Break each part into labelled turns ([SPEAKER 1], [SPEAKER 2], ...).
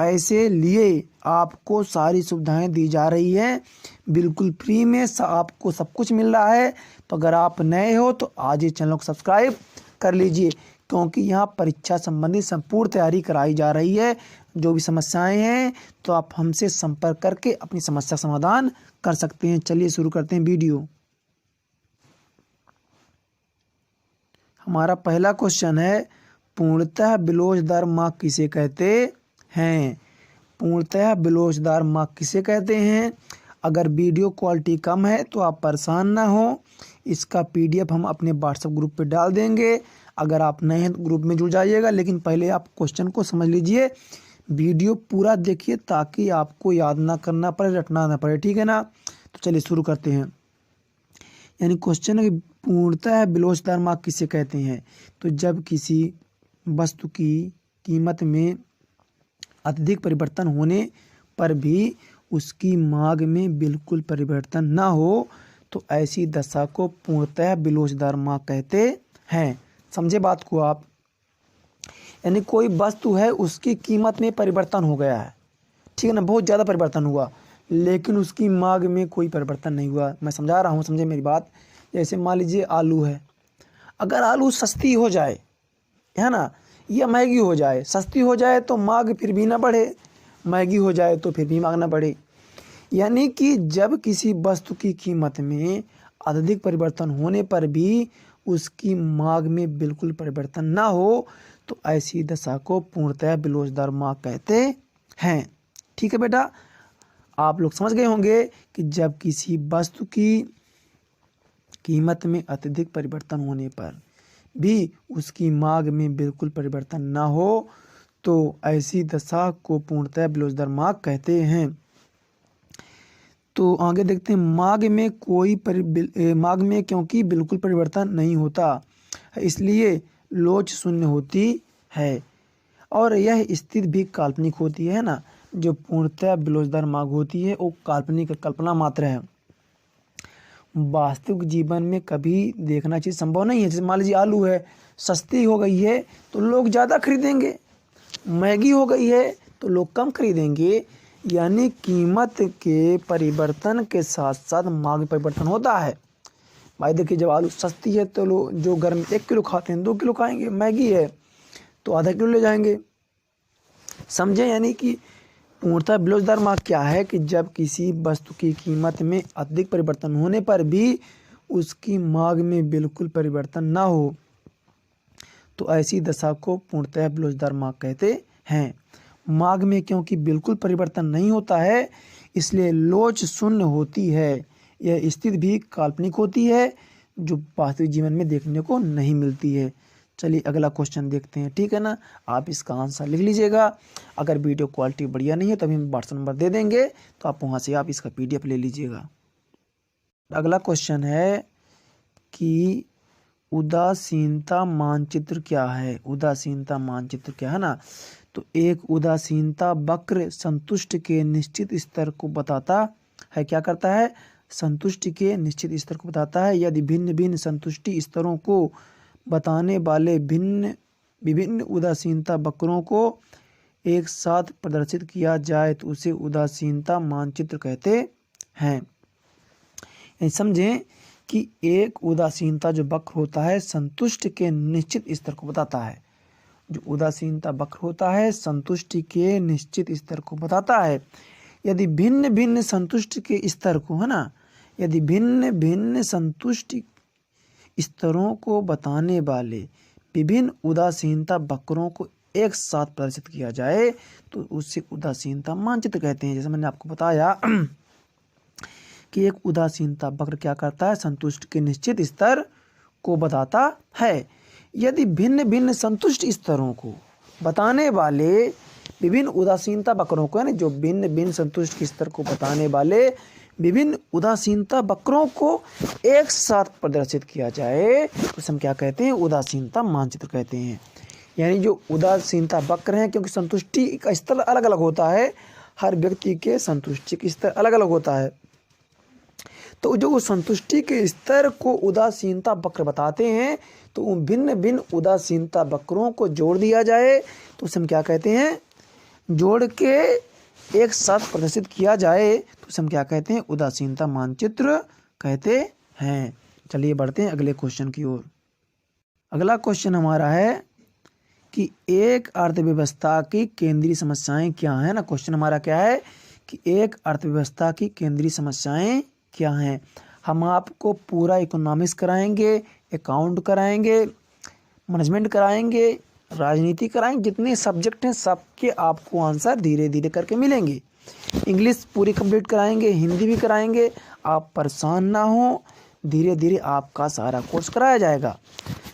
[SPEAKER 1] पैसे लिए आपको सारी सुविधाएं दी जा रही हैं, बिल्कुल फ्री में आपको सब कुछ मिल रहा है। तो अगर आप नए हो तो आज ही चैनल को सब्सक्राइब कर लीजिए, क्योंकि यहाँ परीक्षा संबंधी संपूर्ण तैयारी कराई जा रही है। जो भी समस्याएं हैं तो आप हमसे संपर्क करके अपनी समस्या समाधान कर सकते हैं। चलिए शुरू करते हैं वीडियो। हमारा पहला क्वेश्चन है, पूर्णतः बिलोचदार मार्क किसे कहते हैं? पूर्णतः बिलोचदार मार्क किसे कहते हैं? अगर वीडियो क्वालिटी कम है तो आप परेशान ना हो, इसका पीडीएफ हम अपने व्हाट्सएप ग्रुप पे डाल देंगे। अगर आप नए हैं तो ग्रुप में जुड़ जाइएगा, लेकिन पहले आप क्वेश्चन को समझ लीजिए, वीडियो पूरा देखिए ताकि आपको याद ना करना पड़े, रटना ना पड़े, ठीक है ना। तो चलिए शुरू करते हैं। यानी क्वेश्चन है कि पूर्णतः बिलोचदार मार्क किसे कहते हैं? तो जब किसी वस्तु की कीमत में अत्यधिक परिवर्तन होने पर भी उसकी मांग में बिल्कुल परिवर्तन ना हो तो ऐसी दशा को पूर्णतः बिलोचदार मांग कहते हैं। समझे बात को आप? यानी कोई वस्तु है, उसकी कीमत में परिवर्तन हो गया है, ठीक है ना, बहुत ज़्यादा परिवर्तन हुआ, लेकिन उसकी मांग में कोई परिवर्तन नहीं हुआ। मैं समझा रहा हूँ, समझे मेरी बात। जैसे मान लीजिए आलू है, अगर आलू सस्ती हो जाए, है ना, या महंगी हो जाए, सस्ती हो जाए तो मांग फिर भी ना बढ़े, महंगी हो जाए तो फिर भी मांग ना बढ़े। यानी कि जब किसी वस्तु की कीमत में अत्यधिक परिवर्तन होने पर भी उसकी मांग में बिल्कुल परिवर्तन ना हो तो ऐसी दशा को पूर्णतः बिलोचदार मांग कहते हैं। ठीक है बेटा, आप लोग समझ गए होंगे कि जब किसी वस्तु की कीमत में अत्यधिक परिवर्तन होने पर भी उसकी मांग में बिल्कुल परिवर्तन ना हो तो ऐसी दशा को पूर्णतः बिलोचदार मांग कहते हैं। तो आगे देखते हैं, मांग में क्योंकि बिल्कुल परिवर्तन नहीं होता इसलिए लोच शून्य होती है और यह स्थिति भी काल्पनिक होती है ना। जो पूर्णतः बिलोचदार मांग होती है वो काल्पनिक कल्पना मात्र है, वास्तविक जीवन में कभी देखना चीज़ संभव नहीं है। जैसे मान लीजिए आलू है, सस्ती हो गई है तो लोग ज़्यादा खरीदेंगे, महंगी हो गई है तो लोग कम खरीदेंगे। यानी कीमत के परिवर्तन के साथ साथ मांग परिवर्तन होता है। भाई देखिए, जब आलू सस्ती है तो लोग जो घर में 1 किलो खाते हैं 2 किलो खाएंगे, महंगी है तो आधा किलो ले जाएंगे, समझे। यानी कि पूर्णतः बिलोचदार मांग क्या है कि जब किसी वस्तु की कीमत में अधिक परिवर्तन होने पर भी उसकी मांग में बिल्कुल परिवर्तन ना हो तो ऐसी दशा को पूर्णतः बिलोचदार मांग कहते हैं। मांग में क्योंकि बिल्कुल परिवर्तन नहीं होता है इसलिए लोच शून्य होती है। यह स्थिति भी काल्पनिक होती है जो वास्तविक जीवन में देखने को नहीं मिलती है। चलिए अगला क्वेश्चन देखते हैं, ठीक है ना। आप इसका आंसर लिख लीजिएगा। अगर वीडियो क्वालिटी बढ़िया नहीं है तो हम व्हाट्सएप नंबर दे देंगे, तो आप वहाँ से आप इसका पीडीएफ ले लीजिएगा। अगला क्वेश्चन है कि उदासीनता मानचित्र क्या है? उदासीनता मानचित्र क्या है ना। तो एक उदासीनता वक्र संतुष्ट के निश्चित स्तर को बताता है। क्या करता है? संतुष्टि के निश्चित स्तर को बताता है। यदि भिन्न भिन्न संतुष्टि स्तरों को बताने वाले विभिन्न उदासीनता वक्रों को एक साथ प्रदर्शित किया जाए तो उसे उदासीनता मानचित्र कहते हैं। समझें कि एक उदासीनता जो वक्र होता है संतुष्ट के निश्चित स्तर को बताता है। जो उदासीनता वक्र होता है संतुष्टि के निश्चित स्तर को बताता है। यदि भिन्न भिन्न संतुष्टि के स्तर को, है ना, यदि भिन्न भिन्न संतुष्टि स्तरों को बताने वाले विभिन्न उदासीनता वक्रों को एक साथ प्रदर्शित किया जाए तो उसे उदासीनता मानचित्र कहते हैं। जैसे मैंने आपको बताया कि एक उदासीनता वक्र क्या करता है? संतुष्ट के निश्चित स्तर को बताता है। यदि भिन्न भिन्न संतुष्ट स्तरों को बताने वाले विभिन्न उदासीनता वक्रों को, यानी जो भिन्न भिन्न संतुष्ट स्तर को बताने वाले विभिन्न उदासीनता वक्रों को एक साथ प्रदर्शित किया जाए तो उसे हम क्या कहते हैं? उदासीनता मानचित्र कहते हैं। यानी जो उदासीनता वक्र हैं, क्योंकि संतुष्टि का स्तर अलग अलग होता है, हर व्यक्ति के संतुष्टि का स्तर अलग अलग होता है, तो जो संतुष्टि के स्तर को उदासीनता वक्र बताते हैं तो उन भिन्न भिन्न उदासीनता वक्रों को जोड़ दिया जाए तो उसे हम क्या कहते हैं? जोड़ के एक साथ प्रदर्शित किया जाए तो उसे हम क्या कहते हैं, उदासीनता मानचित्र कहते हैं। चलिए बढ़ते हैं अगले क्वेश्चन की ओर। अगला क्वेश्चन हमारा है कि एक अर्थव्यवस्था की केंद्रीय समस्याएं क्या हैं ना। क्वेश्चन हमारा क्या है कि एक अर्थव्यवस्था की केंद्रीय समस्याएं क्या हैं। हम आपको पूरा इकोनॉमिक्स कराएंगे, अकाउंट कराएंगे, मैनेजमेंट कराएंगे, राजनीति कराएंगे, जितने सब्जेक्ट हैं सबके आपको आंसर धीरे धीरे करके मिलेंगे। इंग्लिश पूरी कंप्लीट कराएंगे, हिंदी भी कराएंगे। आप परेशान ना हो, धीरे धीरे आपका सारा कोर्स कराया जाएगा।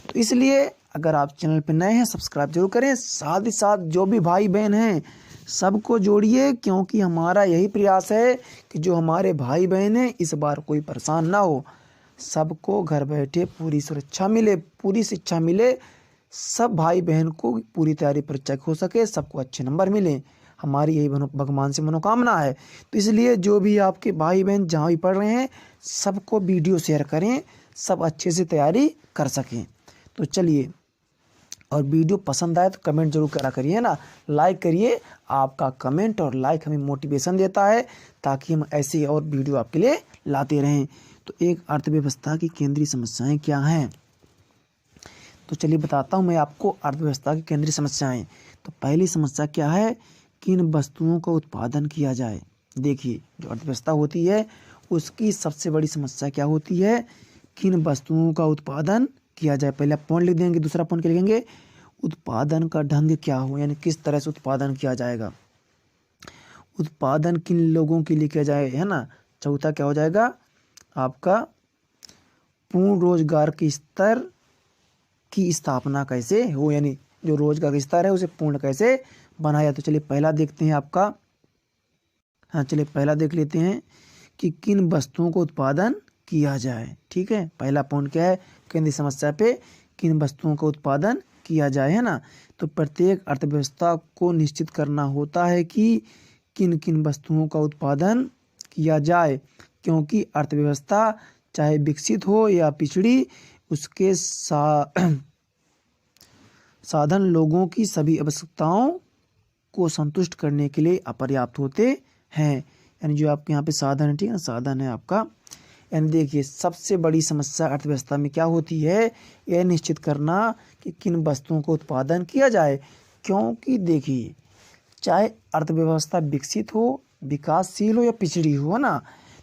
[SPEAKER 1] तो इसलिए अगर आप चैनल पर नए हैं सब्सक्राइब जरूर करें, साथ ही साथ जो भी भाई बहन हैं सबको जोड़िए, क्योंकि हमारा यही प्रयास है कि जो हमारे भाई बहन हैं इस बार कोई परेशान ना हो, सबको घर बैठे पूरी सुरक्षा मिले, पूरी शिक्षा मिले, सब भाई बहन को पूरी तैयारी परीक्षा हो सके, सबको अच्छे नंबर मिले। हमारी यही भगवान से मनोकामना है। तो इसलिए जो भी आपके भाई बहन जहाँ भी पढ़ रहे हैं सबको वीडियो शेयर करें, सब अच्छे से तैयारी कर सकें। तो चलिए, और वीडियो पसंद आए तो कमेंट जरूर करा करिए ना, लाइक करिए। आपका कमेंट और लाइक हमें मोटिवेशन देता है ताकि हम ऐसे और वीडियो आपके लिए लाते रहें। तो एक अर्थव्यवस्था की केंद्रीय समस्याएं क्या हैं, तो चलिए बताता हूं मैं आपको अर्थव्यवस्था की केंद्रीय समस्याएं। तो पहली समस्या क्या है, किन वस्तुओं का उत्पादन किया जाए। देखिए, जो अर्थव्यवस्था होती है उसकी सबसे बड़ी समस्या क्या होती है, किन वस्तुओं का उत्पादन किया जाए। पहले पॉइंट लिख देंगे, दूसरा पॉइंट क्या लिखेंगे, उत्पादन का ढंग क्या हो, यानी किस तरह से उत्पादन किया जाएगा, उत्पादन किन लोगों के लिए किया जाए, है ना। चौथा क्या हो जाएगा आपका, पूर्ण रोजगार के स्तर की स्थापना कैसे हो, यानी जो रोजगार का स्तर है उसे पूर्ण कैसे बनाया। तो चलिए पहला देखते हैं आपका, हाँ चलिए पहला देख लेते हैं कि किन वस्तुओं को उत्पादन किया जाए। ठीक है, पहला पॉइंट क्या है, केंद्रीय समस्या पे किन वस्तुओं का उत्पादन किया जाए, है ना। तो प्रत्येक अर्थव्यवस्था को निश्चित करना होता है कि किन किन वस्तुओं का उत्पादन किया जाए, क्योंकि अर्थव्यवस्था चाहे विकसित हो या पिछड़ी, उसके साधन लोगों की सभी आवश्यकताओं को संतुष्ट करने के लिए अपर्याप्त होते हैं। यानी जो आपके यहाँ पे साधन है, ठीक है ना, साधन है आपका। यानी देखिए, सबसे बड़ी समस्या अर्थव्यवस्था में क्या होती है, यह निश्चित करना कि किन वस्तुओं को उत्पादन किया जाए। क्योंकि देखिए, चाहे अर्थव्यवस्था विकसित हो, विकासशील हो या पिछड़ी हो ना,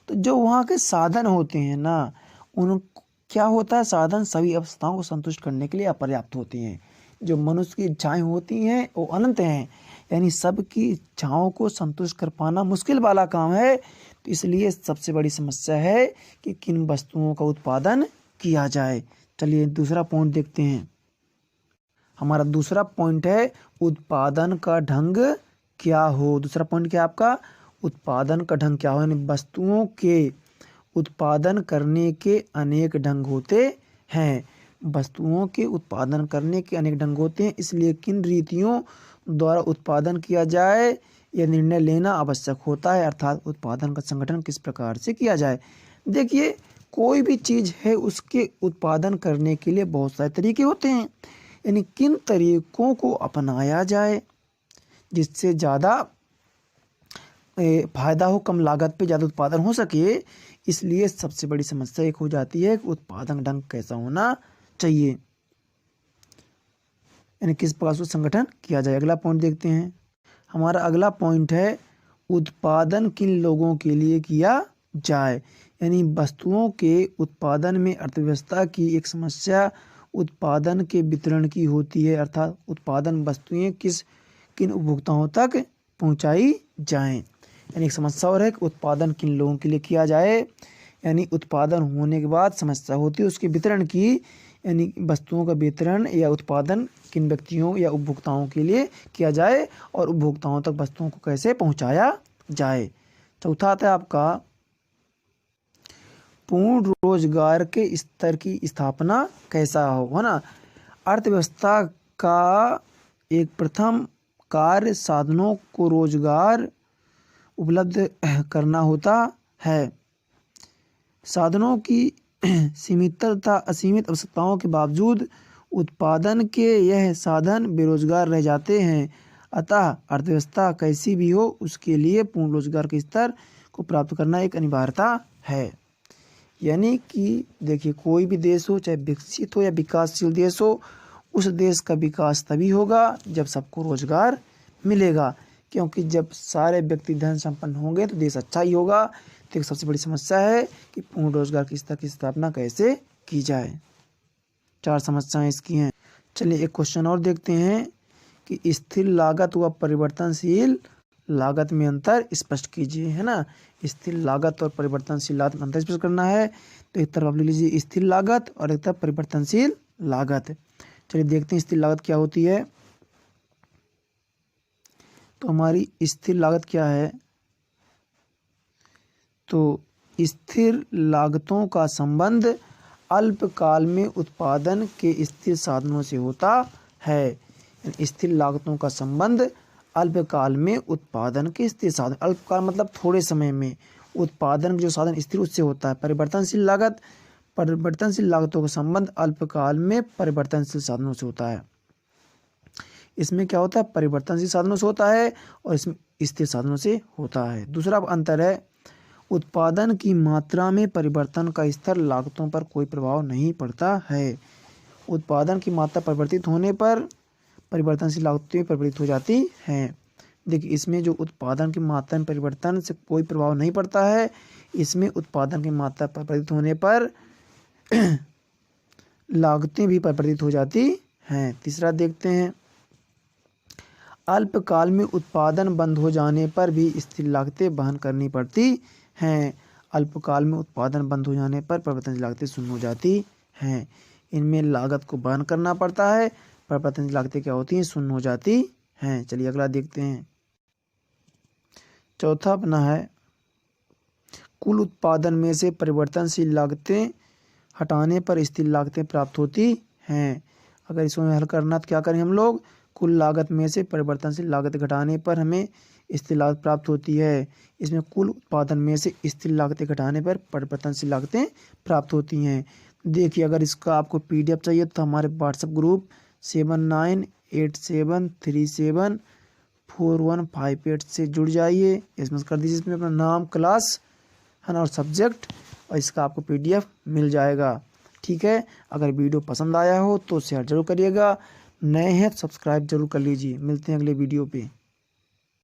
[SPEAKER 1] तो जो वहाँ के साधन होते हैं ना, उन क्या होता है, साधन सभी अवस्थाओं को संतुष्ट करने के लिए अपर्याप्त होते हैं। जो मनुष्य की इच्छाएं होती हैं वो अनंत हैं, यानी सबकी इच्छाओं को संतुष्ट कर पाना मुश्किल वाला काम है। तो इसलिए सबसे बड़ी समस्या है कि किन वस्तुओं का उत्पादन किया जाए। चलिए दूसरा पॉइंट देखते हैं। हमारा दूसरा पॉइंट है उत्पादन का ढंग क्या हो। दूसरा पॉइंट क्या है आपका, उत्पादन का ढंग क्या हो, यानी वस्तुओं के उत्पादन करने के अनेक ढंग होते हैं। वस्तुओं के उत्पादन करने के अनेक ढंग होते हैं, इसलिए किन रीतियों द्वारा उत्पादन किया जाए यह निर्णय लेना आवश्यक होता है, अर्थात उत्पादन का संगठन किस प्रकार से किया जाए। देखिए, कोई भी चीज़ है उसके उत्पादन करने के लिए बहुत सारे तरीके होते हैं, यानी किन तरीकों को अपनाया जाए जिससे ज़्यादा फायदा हो, कम लागत पे ज़्यादा उत्पादन हो सके। इसलिए सबसे बड़ी समस्या एक हो जाती है कि उत्पादन ढंग कैसा होना चाहिए, यानी किस प्रकार से संगठन किया जाए। अगला पॉइंट देखते हैं। हमारा अगला पॉइंट है उत्पादन किन लोगों के लिए किया जाए, यानी वस्तुओं के उत्पादन में अर्थव्यवस्था की एक समस्या उत्पादन के वितरण की होती है, अर्थात उत्पादन वस्तुएं किन उपभोक्ताओं तक पहुंचाई जाएं। यानी एक समस्या और है कि उत्पादन किन लोगों के लिए किया जाए, यानी उत्पादन होने के बाद समस्या होती है उसके वितरण की, यानी वस्तुओं का वितरण या उत्पादन किन व्यक्तियों या उपभोक्ताओं के लिए किया जाए और उपभोक्ताओं तक वस्तुओं को कैसे पहुंचाया जाए। चौथा आता है आपका पूर्ण रोजगार के स्तर की स्थापना कैसा हो, है ना। अर्थव्यवस्था का एक प्रथम कार्य साधनों को रोजगार उपलब्ध करना होता है। साधनों की सीमित तथा असीमित आवश्यकताओं के बावजूद उत्पादन के यह साधन बेरोजगार रह जाते हैं। अतः अर्थव्यवस्था कैसी भी हो उसके लिए पूर्ण रोजगार के स्तर को प्राप्त करना एक अनिवार्यता है। यानी कि देखिए, कोई भी देश हो, चाहे विकसित हो या विकासशील देश हो, उस देश का विकास तभी होगा जब सबको रोजगार मिलेगा, क्योंकि जब सारे व्यक्ति धन संपन्न होंगे तो देश अच्छा ही होगा। तो एक सबसे बड़ी समस्या है कि पूर्ण रोजगार के स्तर की स्थापना कैसे की जाए। 4 समस्याएं इसकी हैं। चलिए एक क्वेश्चन और देखते हैं कि स्थिर लागत व परिवर्तनशील लागत में अंतर स्पष्ट कीजिए, है ना। स्थिर लागत और परिवर्तनशील लागत में अंतर स्पष्ट करना है। तो एक तरफ आप ले लीजिए स्थिर लागत और एक तरफ परिवर्तनशील लागत। चलिए देखते हैं स्थिर लागत क्या होती है। तो हमारी स्थिर लागत क्या है, तो स्थिर लागतों का संबंध अल्पकाल में उत्पादन के स्थिर साधनों से होता है। स्थिर लागतों का संबंध अल्पकाल में उत्पादन के स्थिर साधन, अल्पकाल मतलब थोड़े समय में, उत्पादन जो साधन स्थिर उससे होता है। परिवर्तनशील लागतों का संबंध अल्पकाल में परिवर्तनशील साधनों से होता है। इसमें क्या होता है, परिवर्तनशील साधनों से होता है और इसमें स्थिर साधनों से होता है। दूसरा अंतर है उत्पादन की मात्रा में परिवर्तन का स्तर लागतों पर कोई प्रभाव नहीं पड़ता है। उत्पादन की मात्रा परिवर्तित होने पर परिवर्तनशील लागतें परिवर्तित हो जाती हैं। देखिए इसमें जो उत्पादन की मात्रा में परिवर्तन से कोई प्रभाव नहीं पड़ता है, इसमें उत्पादन की मात्रा परिवर्तित होने पर लागतें भी परिवर्तित हो जाती हैं। तीसरा देखते हैं, अल्पकाल में उत्पादन बंद हो जाने पर भी स्थिर लागतें वहन करनी पड़ती हैं। अल्पकाल में उत्पादन बंद हो जाने पर परिवर्तनशील लागतें शून्य हो जाती हैं। इनमें लागत को वहन करना पड़ता है, परिवर्तनशील लागतें क्या होती हैं, शून्य हो जाती हैं। चलिए अगला देखते हैं। चौथा अपना है कुल उत्पादन में से परिवर्तनशील लागतें हटाने पर स्थिर लागतें प्राप्त होती हैं। अगर इसमें हल करना तो क्या करें हम लोग, कुल लागत में से परिवर्तनशील लागत घटाने पर हमें स्थिर लागत प्राप्त होती है। इसमें कुल उत्पादन में से स्थिर लागतें घटाने पर परिवर्तनशील लागतें प्राप्त होती हैं। देखिए अगर इसका आपको PDF चाहिए तो हमारे व्हाट्सएप ग्रुप 7987374158 से जुड़ जाइए। इसमें कर दीजिए इसमें अपना नाम, क्लास, है ना, और सब्जेक्ट, और इसका आपको PDF मिल जाएगा। ठीक है, अगर वीडियो पसंद आया हो तो शेयर जरूर करिएगा। नए हैं तो सब्सक्राइब जरूर कर लीजिए। मिलते हैं अगले वीडियो पे।